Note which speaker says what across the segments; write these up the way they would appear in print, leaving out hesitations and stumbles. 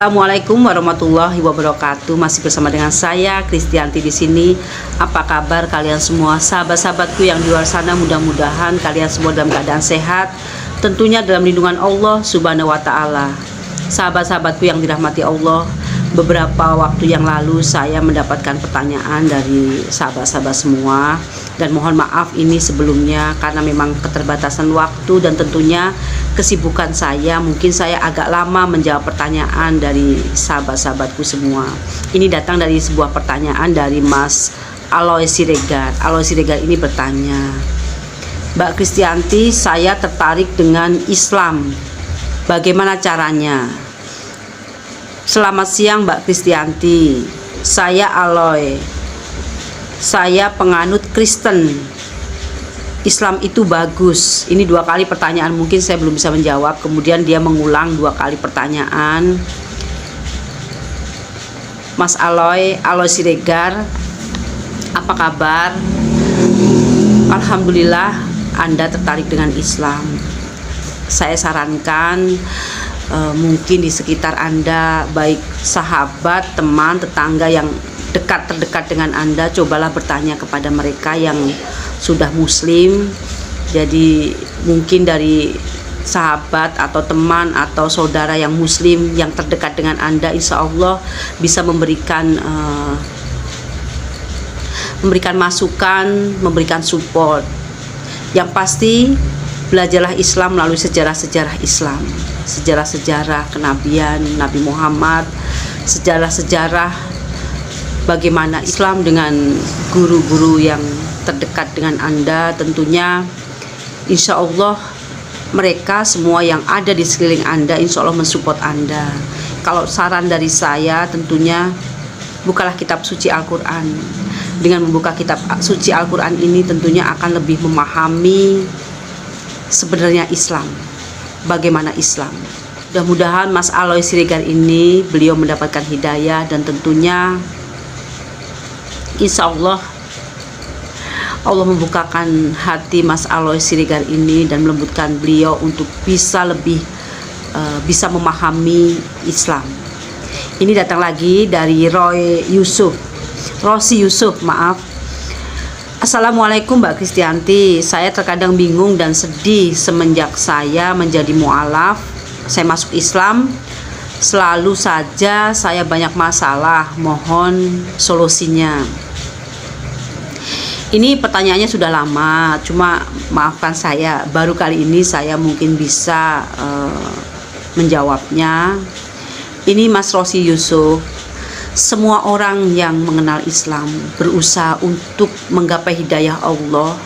Speaker 1: Assalamualaikum warahmatullahi wabarakatuh. Masih bersama dengan saya Kristianti di sini. Apa kabar kalian semua, sahabat-sahabatku yang di luar sana? Mudah-mudahan kalian semua dalam keadaan sehat, tentunya dalam lindungan Allah Subhanahu wa taala. Sahabat-sahabatku yang dirahmati Allah, beberapa waktu yang lalu saya mendapatkan pertanyaan dari sahabat-sahabat semua, dan mohon maaf ini sebelumnya karena memang keterbatasan waktu dan tentunya kesibukan saya. Mungkin saya agak lama menjawab pertanyaan dari sahabat-sahabatku semua. Ini datang dari sebuah pertanyaan dari Mas Aloy Siregar. Aloy Siregar ini bertanya, Mbak Kristianti, saya tertarik dengan Islam, bagaimana caranya? Selamat siang Mbak Kristianti, saya Aloy. Saya penganut Kristen. Islam itu bagus. Ini 2 kali pertanyaan, mungkin saya belum bisa menjawab. Kemudian dia mengulang 2 kali pertanyaan. Mas Aloy Siregar, apa kabar? Alhamdulillah Anda tertarik dengan Islam. Saya sarankan mungkin di sekitar Anda, baik sahabat, teman, tetangga yang terdekat dengan Anda, cobalah bertanya kepada mereka yang sudah muslim. Jadi mungkin dari sahabat atau teman atau saudara yang muslim yang terdekat dengan Anda, insya Allah bisa memberikan masukan, memberikan support. Yang pasti belajarlah Islam melalui sejarah-sejarah Islam, sejarah-sejarah kenabian Nabi Muhammad, sejarah-sejarah bagaimana Islam dengan guru-guru yang terdekat dengan Anda. Tentunya insya Allah mereka semua yang ada di sekeliling Anda insya Allah mensupport Anda. Kalau saran dari saya, tentunya bukalah kitab suci Al-Quran. Dengan membuka kitab suci Al-Quran ini tentunya akan lebih memahami sebenarnya Islam, bagaimana Islam. Mudah-mudahan Mas Aloy Siregar ini beliau mendapatkan hidayah, dan tentunya insya Allah Allah membukakan hati Mas Aloy Siregar ini dan melembutkan beliau untuk bisa lebih bisa memahami Islam. Ini datang lagi dari Rosi Yusuf, maaf. Assalamualaikum Mbak Kristianti, saya terkadang bingung dan sedih semenjak saya menjadi mu'alaf. Saya masuk Islam, selalu saja saya banyak masalah, mohon solusinya. Ini pertanyaannya sudah lama, cuma maafkan saya, baru kali ini saya mungkin bisa menjawabnya. Ini Mas Rosi Yusuf, semua orang yang mengenal Islam berusaha untuk menggapai hidayah Allah.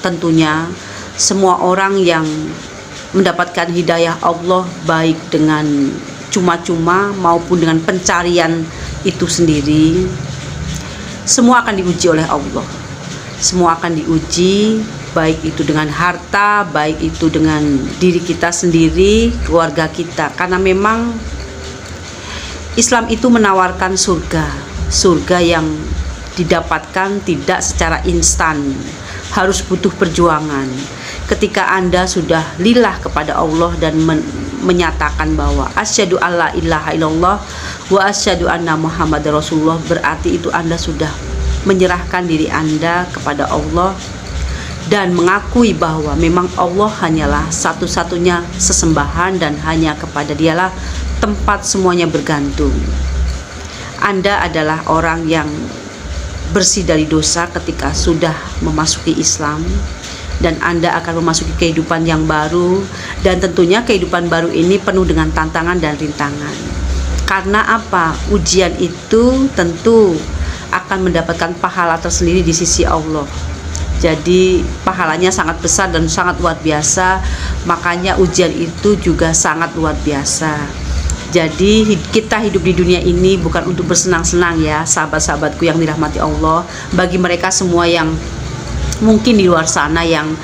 Speaker 1: Tentunya semua orang yang mendapatkan hidayah Allah, baik dengan cuma-cuma maupun dengan pencarian itu sendiri, semua akan diuji oleh Allah. Semua akan diuji, baik itu dengan harta, baik itu dengan diri kita sendiri, keluarga kita. Karena memang Islam itu menawarkan surga yang didapatkan tidak secara instan, harus butuh perjuangan. Ketika Anda sudah lillah kepada Allah dan menyatakan bahwa asyhadu alla ilaha illallah wa asyhadu anna muhammadar rasulullah, berarti itu Anda sudah menyerahkan diri Anda kepada Allah dan mengakui bahwa memang Allah hanyalah satu-satunya sesembahan dan hanya kepada Dialah tempat semuanya bergantung. Anda adalah orang yang bersih dari dosa ketika sudah memasuki Islam, dan Anda akan memasuki kehidupan yang baru, dan tentunya kehidupan baru ini penuh dengan tantangan dan rintangan. Karena apa? Ujian itu tentu akan mendapatkan pahala tersendiri di sisi Allah. Jadi pahalanya sangat besar dan sangat luar biasa. Makanya ujian itu juga sangat luar biasa. Jadi kita hidup di dunia ini bukan untuk bersenang-senang ya, sahabat-sahabatku yang dirahmati Allah. Bagi mereka semua yang mungkin di luar sana yang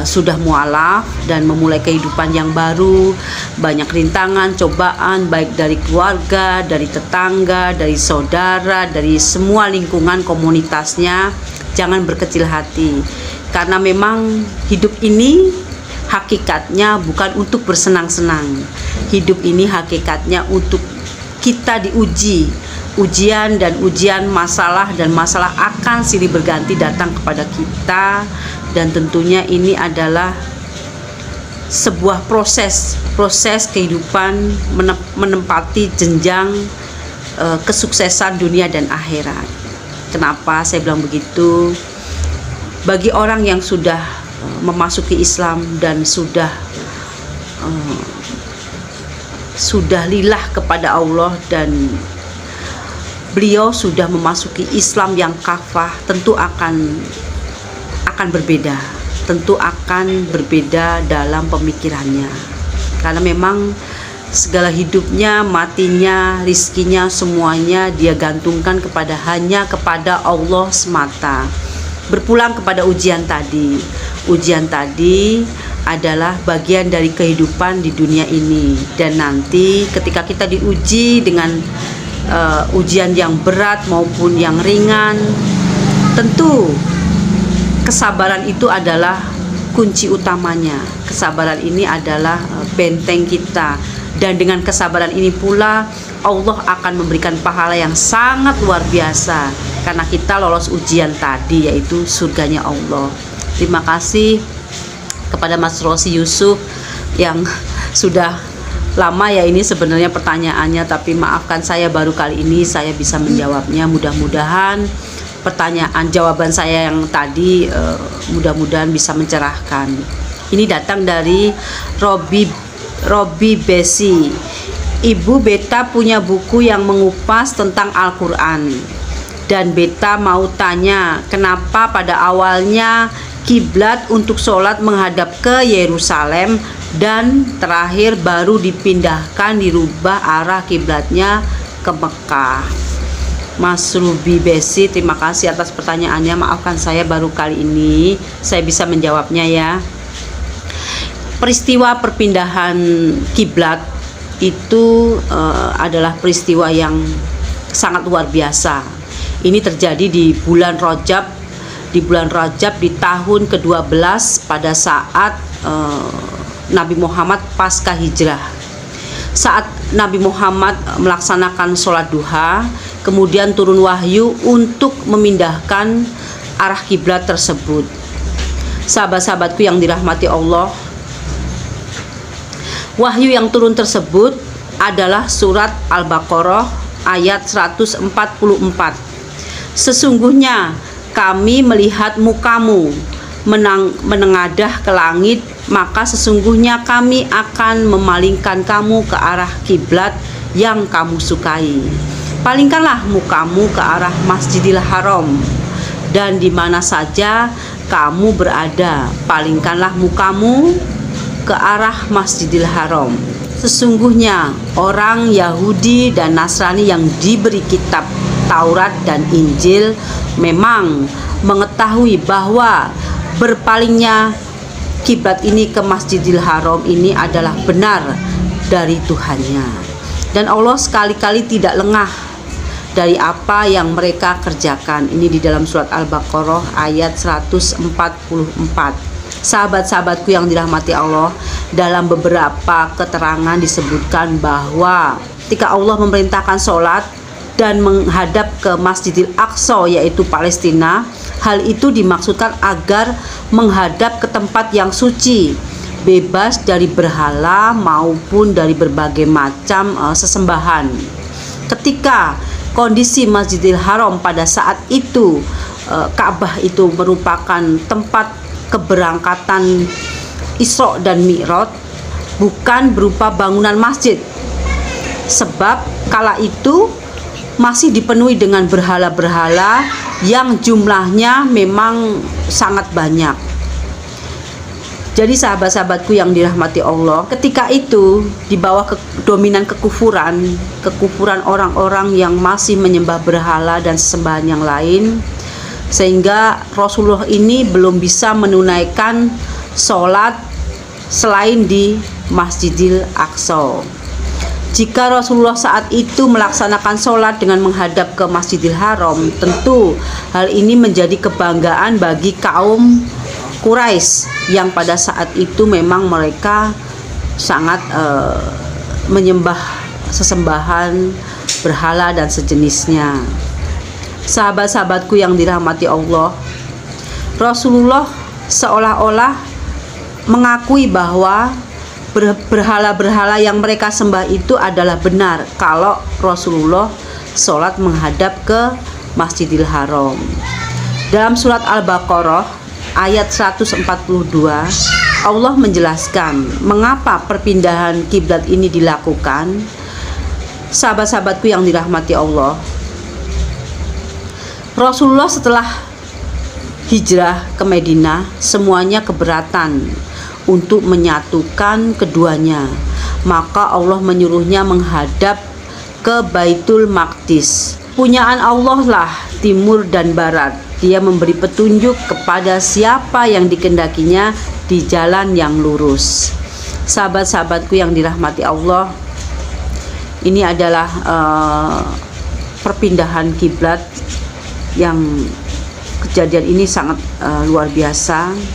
Speaker 1: sudah mualaf dan memulai kehidupan yang baru, banyak rintangan, cobaan, baik dari keluarga, dari tetangga, dari saudara, dari semua lingkungan komunitasnya. Jangan berkecil hati, karena memang hidup ini hakikatnya bukan untuk bersenang-senang. Hidup ini hakikatnya untuk kita diuji. Ujian dan ujian, masalah dan masalah akan silih berganti datang kepada kita, dan tentunya ini adalah sebuah proses kehidupan menempati jenjang kesuksesan dunia dan akhirat. Kenapa saya bilang begitu? Bagi orang yang sudah memasuki Islam dan sudah lillah kepada Allah, dan beliau sudah memasuki Islam yang kafah, tentu akan berbeda, dalam pemikirannya, karena memang segala hidupnya, matinya, rizkinya, semuanya dia gantungkan hanya kepada Allah semata. Berpulang kepada ujian tadi adalah bagian dari kehidupan di dunia ini, dan nanti ketika kita diuji dengan ujian yang berat maupun yang ringan, tentu kesabaran itu adalah kunci utamanya. Kesabaran ini adalah benteng kita, dan dengan kesabaran ini pula Allah akan memberikan pahala yang sangat luar biasa karena kita lolos ujian tadi, yaitu surganya Allah. Terima kasih kepada Mas Rosi Yusuf yang sudah lama ya ini sebenarnya pertanyaannya, tapi maafkan saya baru kali ini saya bisa menjawabnya. Mudah-mudahan jawaban saya yang tadi mudah-mudahan bisa mencerahkan. Ini datang dari Robi Besi. Ibu, Beta punya buku yang mengupas tentang Al-Quran, dan Beta mau tanya, kenapa pada awalnya kiblat untuk sholat menghadap ke Yerusalem, dan terakhir baru dirubah arah kiblatnya ke Mekah? Mas Ruby Besi, terima kasih atas pertanyaannya. Maafkan saya baru kali ini saya bisa menjawabnya ya. Peristiwa perpindahan kiblat itu adalah peristiwa yang sangat luar biasa. Ini terjadi di bulan Rajab, di tahun ke-12 pada saat Nabi Muhammad pasca hijrah. Saat Nabi Muhammad melaksanakan sholat duha, kemudian turun wahyu untuk memindahkan arah kiblat tersebut. Sahabat-sahabatku yang dirahmati Allah, wahyu yang turun tersebut adalah surat Al-Baqarah ayat 144. Sesungguhnya kami melihat mukamu menengadah ke langit, maka sesungguhnya kami akan memalingkan kamu ke arah kiblat yang kamu sukai. Palingkanlah mukamu ke arah Masjidil Haram, dan di mana saja kamu berada, palingkanlah mukamu ke arah Masjidil Haram. Sesungguhnya orang Yahudi dan Nasrani yang diberi kitab Taurat dan Injil memang mengetahui bahwa berpalingnya kiblat ini ke Masjidil Haram ini adalah benar dari Tuhannya, dan Allah sekali-kali tidak lengah dari apa yang mereka kerjakan. Ini di dalam surat Al-Baqarah ayat 144. Sahabat-sahabatku yang dirahmati Allah, dalam beberapa keterangan disebutkan bahwa ketika Allah memerintahkan sholat dan menghadap ke Masjidil Aqsa, yaitu Palestina, hal itu dimaksudkan agar menghadap ke tempat yang suci, bebas dari berhala maupun dari berbagai macam sesembahan. Ketika kondisi Masjidil Haram pada saat itu, Ka'bah itu merupakan tempat keberangkatan Isra dan Mi'raj, bukan berupa bangunan masjid, sebab kala itu masih dipenuhi dengan berhala-berhala yang jumlahnya memang sangat banyak. Jadi sahabat-sahabatku yang dirahmati Allah, ketika itu di bawah dominan kekufuran orang-orang yang masih menyembah berhala dan sesembahan yang lain, sehingga Rasulullah ini belum bisa menunaikan sholat selain di Masjidil Aqsa. Jika Rasulullah saat itu melaksanakan sholat dengan menghadap ke Masjidil Haram, tentu hal ini menjadi kebanggaan bagi kaum Quraisy yang pada saat itu memang mereka sangat menyembah sesembahan, berhala dan sejenisnya. Sahabat-sahabatku yang dirahmati Allah, Rasulullah seolah-olah mengakui bahwa berhala-berhala yang mereka sembah itu adalah benar kalau Rasulullah sholat menghadap ke Masjidil Haram. Dalam surat Al-Baqarah ayat 142, Allah menjelaskan mengapa perpindahan kiblat ini dilakukan. Sahabat-sahabatku yang dirahmati Allah, Rasulullah setelah hijrah ke Madinah semuanya keberatan untuk menyatukan keduanya, maka Allah menyuruhnya menghadap ke Baitul Maqdis. Punyaan Allah lah timur dan barat. Dia memberi petunjuk kepada siapa yang dikehendakinya di jalan yang lurus. Sahabat-sahabatku yang dirahmati Allah, ini adalah perpindahan kiblat yang kejadian ini sangat luar biasa.